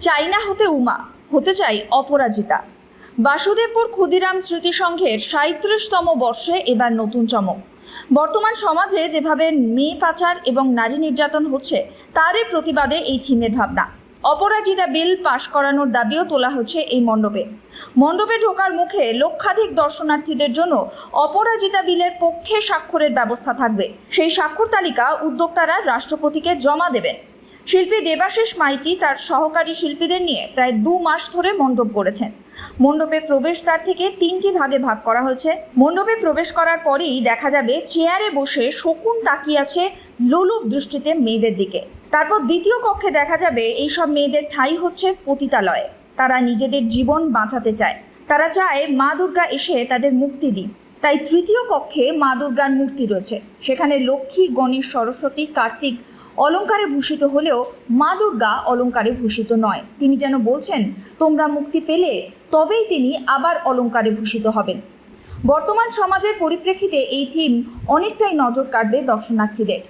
চাই না হতে উমা, হতে চাই অপরাজিতা। বাসুদেবপুর ক্ষুদিরাম স্মৃতি সংঘের 37তম বর্ষে এবার নতুন চমক। বর্তমান সমাজে যেভাবে মেয়ে পাচার এবং নারী নির্যাতন হচ্ছে তারই প্রতিবাদে এই থিমের ভাবনা। অপরাজিতা বিল পাশ করানোর দাবিও তোলা হচ্ছে এই মণ্ডপে ঢোকার মুখে লক্ষাধিক দর্শনার্থীদের জন্য অপরাজিতা বিলের পক্ষে স্বাক্ষরের ব্যবস্থা থাকবে। সেই স্বাক্ষর তালিকা উদ্যোক্তারা রাষ্ট্রপতিকে জমা দেবেন। শিল্পী দেবাশিস মাইতি তার সহকারী শিল্পীদের নিয়ে প্রায় 2 মাস ধরে মণ্ডপ করেছেন। মণ্ডপে প্রবেশদ্বার থেকে 3টি ভাগে ভাগ করা হয়েছে। মণ্ডপে প্রবেশ করার পরেই দেখা যাবে চেয়ারে বসে শকুন তাকিয়ে আছে লোলুপ দৃষ্টিতে মেয়েদের দিকে। তারপর দ্বিতীয় কক্ষে দেখা যাবে এইসব মেয়েদের ঠাঁই হচ্ছে পতিতালয়ে। তারা নিজেদের জীবন বাঁচাতে চায়, তারা চায় মা দুর্গা এসে তাদের মুক্তি দিন। তাই তৃতীয় কক্ষে মা দুর্গার মূর্তি রয়েছে। সেখানে লক্ষ্মী, গণেশ, সরস্বতী, কার্তিক অলঙ্কারে ভূষিত হলেও মা দুর্গা অলঙ্কারে ভূষিত নয়। তিনি যেন বলছেন, তোমরা মুক্তি পেলে তবেই তিনি আবার অলঙ্কারে ভূষিত হবেন। বর্তমান সমাজের পরিপ্রেক্ষিতে এই থিম অনেকটাই নজর কাড়বে দর্শনার্থীদের।